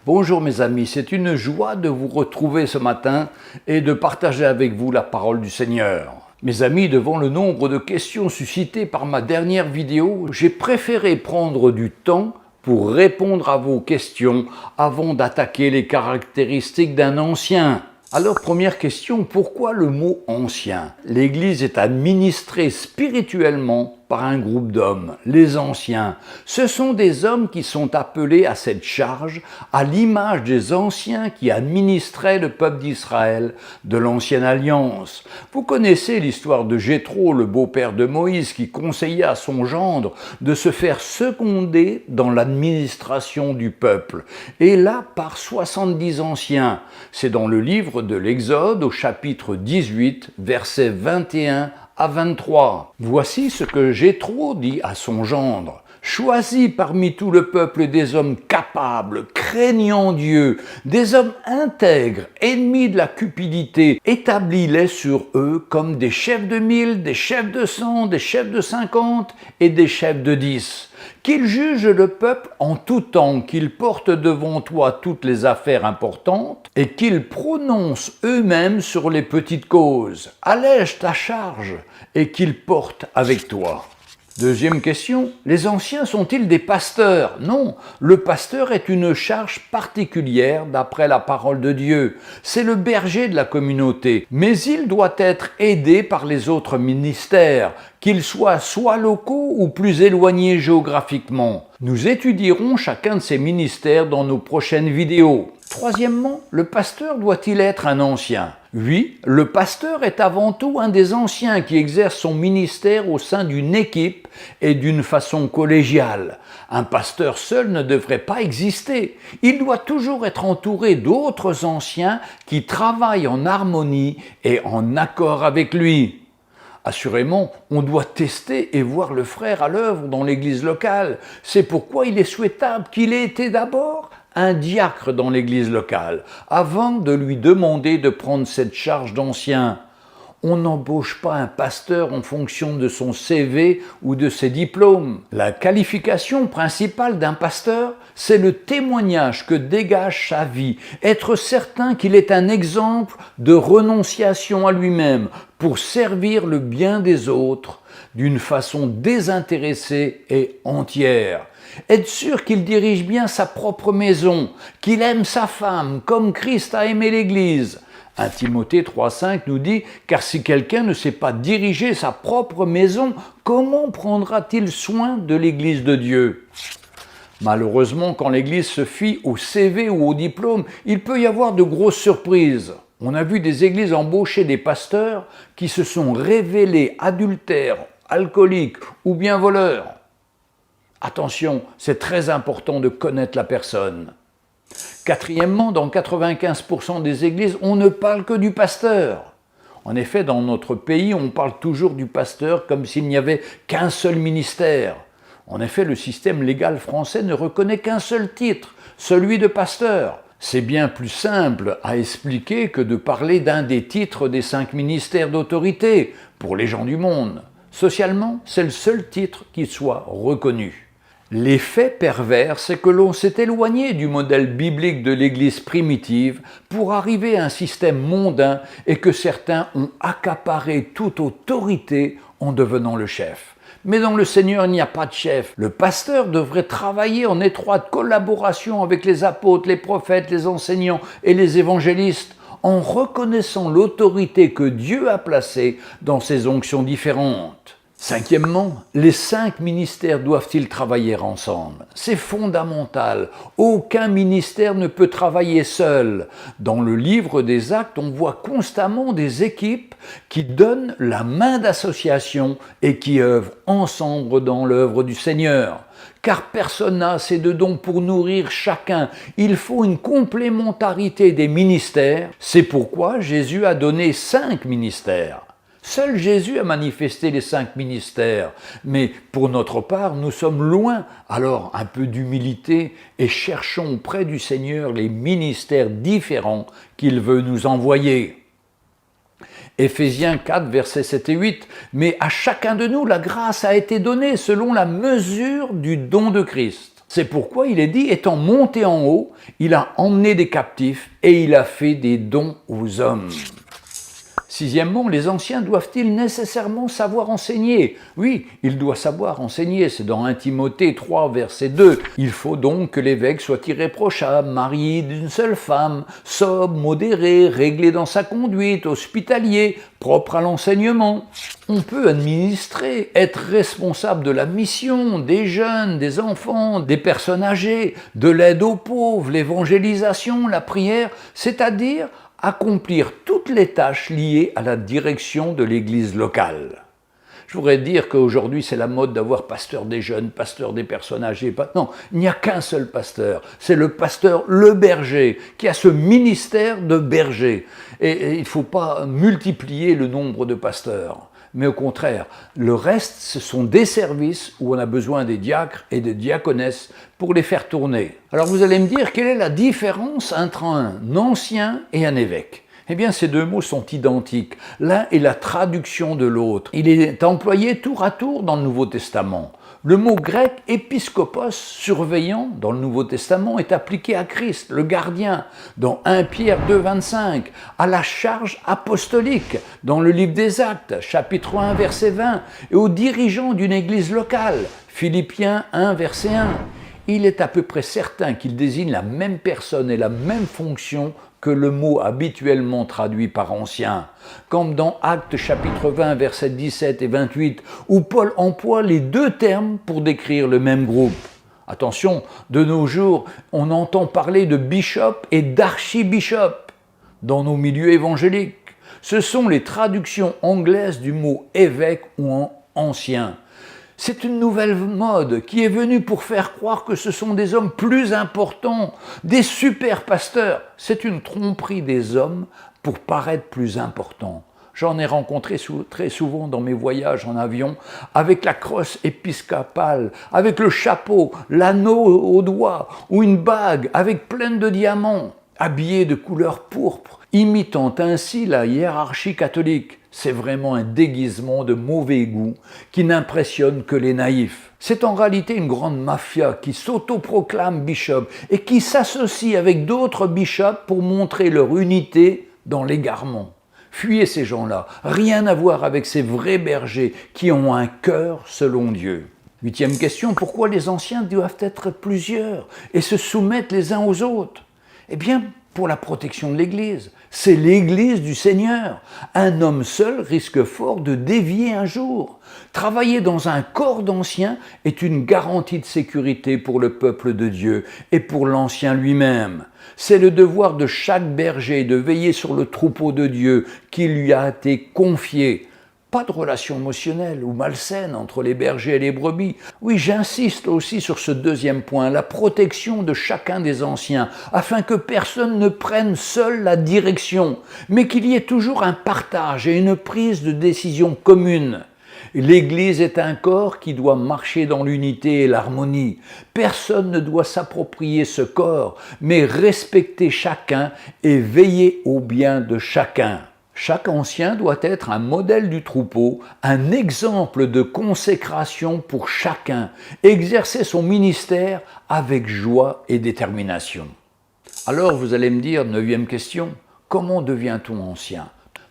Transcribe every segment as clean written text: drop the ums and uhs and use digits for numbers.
Bonjour mes amis, c'est une joie de vous retrouver ce matin et de partager avec vous la parole du Seigneur. Mes amis, devant le nombre de questions suscitées par ma dernière vidéo, j'ai préféré prendre du temps pour répondre à vos questions avant d'attaquer les caractéristiques d'un ancien. Alors première question, pourquoi le mot ancien? L'Église est administrée spirituellement par un groupe d'hommes, les anciens. Ce sont des hommes qui sont appelés à cette charge à l'image des anciens qui administraient le peuple d'Israël de l'ancienne alliance. Vous connaissez l'histoire de Jéthro, le beau-père de Moïse, qui conseilla à son gendre de se faire seconder dans l'administration du peuple. Et là, par 70 anciens. C'est dans le livre de l'Exode au chapitre 18, versets 21 à 23. Voici ce que Jéthro dit à son gendre. Choisis parmi tout le peuple des hommes capables, craignant Dieu, des hommes intègres, ennemis de la cupidité. Établis-les sur eux comme des chefs de 1000, des chefs de 100, des chefs de 50 et des chefs de 10. Qu'ils jugent le peuple en tout temps, qu'ils portent devant toi toutes les affaires importantes et qu'ils prononcent eux-mêmes sur les petites causes. Allège ta charge et qu'ils portent avec toi. Deuxième question, les anciens sont-ils des pasteurs? Non, le pasteur est une charge particulière d'après la parole de Dieu. C'est le berger de la communauté, mais il doit être aidé par les autres ministères, qu'ils soient soit locaux ou plus éloignés géographiquement. Nous étudierons chacun de ces ministères dans nos prochaines vidéos. Troisièmement, le pasteur doit-il être un ancien? Oui, le pasteur est avant tout un des anciens qui exerce son ministère au sein d'une équipe et d'une façon collégiale. Un pasteur seul ne devrait pas exister. Il doit toujours être entouré d'autres anciens qui travaillent en harmonie et en accord avec lui. Assurément, on doit tester et voir le frère à l'œuvre dans l'église locale. C'est pourquoi il est souhaitable qu'il ait été d'abord un diacre dans l'église locale, avant de lui demander de prendre cette charge d'ancien. On n'embauche pas un pasteur en fonction de son CV ou de ses diplômes. La qualification principale d'un pasteur, c'est le témoignage que dégage sa vie, être certain qu'il est un exemple de renonciation à lui-même pour servir le bien des autres d'une façon désintéressée et entière. Être sûr qu'il dirige bien sa propre maison, qu'il aime sa femme comme Christ a aimé l'Église. 1 Timothée 3,5 nous dit « Car si quelqu'un ne sait pas diriger sa propre maison, comment prendra-t-il soin de l'Église de Dieu ?» Malheureusement, quand l'Église se fie au CV ou au diplôme, il peut y avoir de grosses surprises. On a vu des églises embaucher des pasteurs qui se sont révélés adultères, alcooliques ou bien voleurs. Attention, c'est très important de connaître la personne. Quatrièmement, dans 95% des églises, on ne parle que du pasteur. En effet, dans notre pays, on parle toujours du pasteur comme s'il n'y avait qu'un seul ministère. En effet, le système légal français ne reconnaît qu'un seul titre, celui de pasteur. C'est bien plus simple à expliquer que de parler d'un des titres des 5 ministères d'autorité pour les gens du monde. Socialement, c'est le seul titre qui soit reconnu. L'effet pervers, c'est que l'on s'est éloigné du modèle biblique de l'Église primitive pour arriver à un système mondain et que certains ont accaparé toute autorité en devenant le chef. Mais dans le Seigneur, il n'y a pas de chef. Le pasteur devrait travailler en étroite collaboration avec les apôtres, les prophètes, les enseignants et les évangélistes en reconnaissant l'autorité que Dieu a placée dans ces onctions différentes. Cinquièmement, les 5 ministères doivent-ils travailler ensemble? C'est fondamental. Aucun ministère ne peut travailler seul. Dans le livre des Actes, on voit constamment des équipes qui donnent la main d'association et qui œuvrent ensemble dans l'œuvre du Seigneur. Car personne n'a assez de dons pour nourrir chacun. Il faut une complémentarité des ministères. C'est pourquoi Jésus a donné 5 ministères. Seul Jésus a manifesté les 5 ministères, mais pour notre part, nous sommes loin. Alors, un peu d'humilité et cherchons auprès du Seigneur les ministères différents qu'il veut nous envoyer. Éphésiens 4, versets 7 et 8, « Mais à chacun de nous, la grâce a été donnée selon la mesure du don de Christ. C'est pourquoi il est dit, étant monté en haut, il a emmené des captifs et il a fait des dons aux hommes. Sixièmement, les anciens doivent-ils nécessairement savoir enseigner? Oui, ils doivent savoir enseigner, c'est dans 1 Timothée 3, verset 2. Il faut donc que l'évêque soit irréprochable, marié d'une seule femme, sobre, modéré, réglé dans sa conduite, hospitalier, propre à l'enseignement. On peut administrer, être responsable de la mission, des jeunes, des enfants, des personnes âgées, de l'aide aux pauvres, l'évangélisation, la prière, c'est-à-dire accomplir toutes les tâches liées à la direction de l'église locale. Je voudrais dire qu'aujourd'hui, c'est la mode d'avoir pasteur des jeunes, pasteur des personnes âgées. Non, il n'y a qu'un seul pasteur. C'est le pasteur, le berger, qui a ce ministère de berger. Et il ne faut pas multiplier le nombre de pasteurs. Mais au contraire, le reste, ce sont des services où on a besoin des diacres et des diaconesses pour les faire tourner. Alors vous allez me dire, quelle est la différence entre un ancien et un évêque? Eh bien, ces deux mots sont identiques. L'un est la traduction de l'autre. Il est employé tour à tour dans le Nouveau Testament. Le mot grec « épiscopos », surveillant, dans le Nouveau Testament, est appliqué à Christ, le gardien, dans 1 Pierre 2, 25, à la charge apostolique, dans le livre des Actes, chapitre 1, verset 20, et aux dirigeants d'une église locale, Philippiens 1, verset 1. Il est à peu près certain qu'il désigne la même personne et la même fonction que le mot habituellement traduit par ancien, comme dans Actes chapitre 20, versets 17 et 28, où Paul emploie les deux termes pour décrire le même groupe. Attention, de nos jours, on entend parler de bishop et d'archibishop dans nos milieux évangéliques. Ce sont les traductions anglaises du mot évêque ou ancien. C'est une nouvelle mode qui est venue pour faire croire que ce sont des hommes plus importants, des super pasteurs. C'est une tromperie des hommes pour paraître plus importants. J'en ai rencontré très souvent dans mes voyages en avion, avec la crosse épiscopale, avec le chapeau, l'anneau au doigt ou une bague avec plein de diamants, habillés de couleur pourpre, imitant ainsi la hiérarchie catholique. C'est vraiment un déguisement de mauvais goût qui n'impressionne que les naïfs. C'est en réalité une grande mafia qui s'autoproclame bishop et qui s'associe avec d'autres bishops pour montrer leur unité dans l'égarement. Fuyez ces gens-là, rien à voir avec ces vrais bergers qui ont un cœur selon Dieu. 8e question, pourquoi les anciens doivent être plusieurs et se soumettre les uns aux autres? Eh bien, pour la protection de l'Église. C'est l'Église du Seigneur. Un homme seul risque fort de dévier un jour. Travailler dans un corps d'anciens est une garantie de sécurité pour le peuple de Dieu et pour l'ancien lui-même. C'est le devoir de chaque berger de veiller sur le troupeau de Dieu qui lui a été confié. Pas de relation émotionnelle ou malsaine entre les bergers et les brebis. Oui, j'insiste aussi sur ce deuxième point, la protection de chacun des anciens, afin que personne ne prenne seul la direction, mais qu'il y ait toujours un partage et une prise de décision commune. L'Église est un corps qui doit marcher dans l'unité et l'harmonie. Personne ne doit s'approprier ce corps, mais respecter chacun et veiller au bien de chacun. Chaque ancien doit être un modèle du troupeau, un exemple de consécration pour chacun, exercer son ministère avec joie et détermination. Alors vous allez me dire, 9e question, comment devient-on ancien?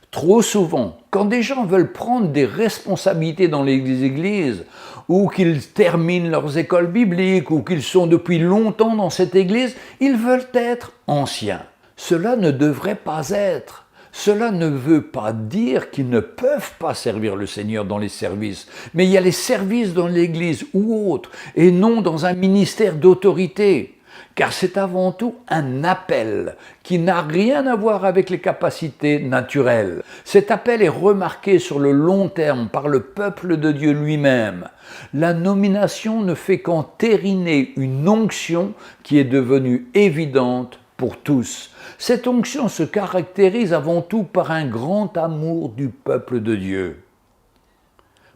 Trop souvent, quand des gens veulent prendre des responsabilités dans les églises, ou qu'ils terminent leurs écoles bibliques, ou qu'ils sont depuis longtemps dans cette église, ils veulent être anciens. Cela ne devrait pas être. Cela ne veut pas dire qu'ils ne peuvent pas servir le Seigneur dans les services, mais il y a les services dans l'Église ou autres, et non dans un ministère d'autorité, car c'est avant tout un appel qui n'a rien à voir avec les capacités naturelles. Cet appel est remarqué sur le long terme par le peuple de Dieu lui-même. La nomination ne fait qu'entériner une onction qui est devenue évidente pour tous. Cette onction se caractérise avant tout par un grand amour du peuple de Dieu.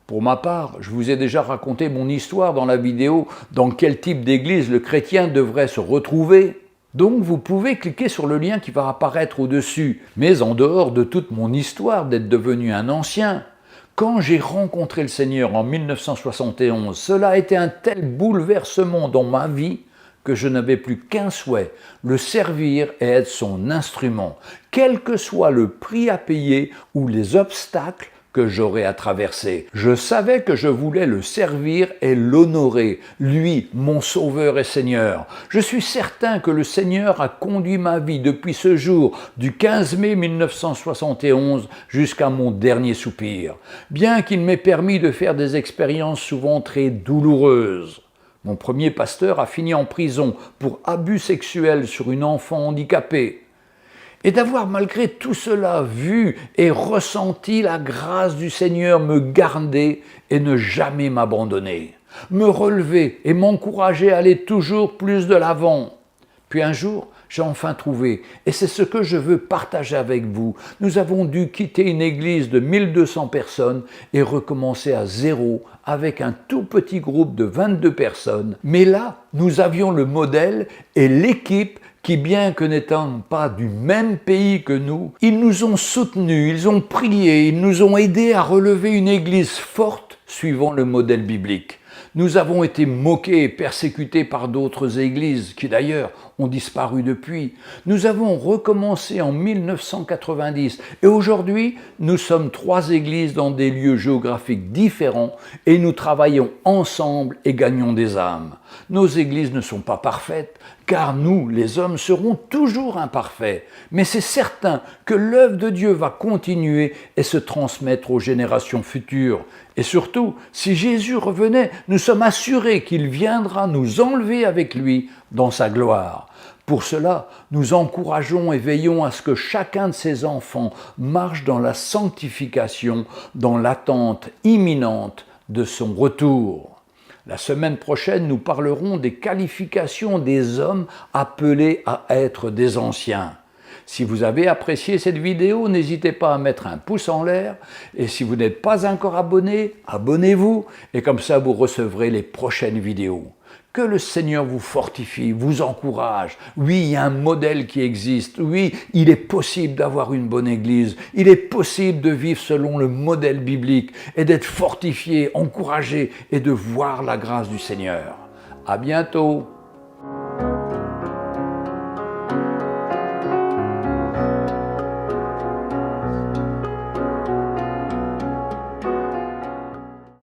Pour ma part, je vous ai déjà raconté mon histoire dans la vidéo « Dans quel type d'église le chrétien devrait se retrouver ?» Donc vous pouvez cliquer sur le lien qui va apparaître au-dessus. Mais en dehors de toute mon histoire d'être devenu un ancien, Quand j'ai rencontré le Seigneur en 1971, cela a été un tel bouleversement dans ma vie que je n'avais plus qu'un souhait, le servir et être son instrument, quel que soit le prix à payer ou les obstacles que j'aurais à traverser. Je savais que je voulais le servir et l'honorer, lui, mon Sauveur et Seigneur. Je suis certain que le Seigneur a conduit ma vie depuis ce jour, du 15 mai 1971 jusqu'à mon dernier soupir, bien qu'il m'ait permis de faire des expériences souvent très douloureuses. Mon premier pasteur a fini en prison pour abus sexuels sur une enfant handicapée. Et d'avoir malgré tout cela vu et ressenti la grâce du Seigneur me garder et ne jamais m'abandonner, me relever et m'encourager à aller toujours plus de l'avant. Puis un jour, j'ai enfin trouvé, et c'est ce que je veux partager avec vous. Nous avons dû quitter une église de 1200 personnes et recommencer à zéro avec un tout petit groupe de 22 personnes. Mais là, nous avions le modèle et l'équipe qui, bien que n'étant pas du même pays que nous, ils nous ont soutenus, ils ont prié, ils nous ont aidés à relever une église forte suivant le modèle biblique. Nous avons été moqués et persécutés par d'autres églises qui d'ailleurs ont disparu depuis. Nous avons recommencé en 1990 et aujourd'hui nous sommes 3 églises dans des lieux géographiques différents et nous travaillons ensemble et gagnons des âmes. Nos églises ne sont pas parfaites car nous, les hommes, serons toujours imparfaits. Mais c'est certain que l'œuvre de Dieu va continuer et se transmettre aux générations futures. Et surtout, si Jésus revenait, nous sommes assurés qu'il viendra nous enlever avec lui dans sa gloire. Pour cela, nous encourageons et veillons à ce que chacun de ses enfants marche dans la sanctification, dans l'attente imminente de son retour. La semaine prochaine, nous parlerons des qualifications des hommes appelés à être des anciens. Si vous avez apprécié cette vidéo, n'hésitez pas à mettre un pouce en l'air et si vous n'êtes pas encore abonné, abonnez-vous et comme ça vous recevrez les prochaines vidéos. Que le Seigneur vous fortifie, vous encourage. Oui, il y a un modèle qui existe. Oui, il est possible d'avoir une bonne église. Il est possible de vivre selon le modèle biblique et d'être fortifié, encouragé et de voir la grâce du Seigneur. À bientôt.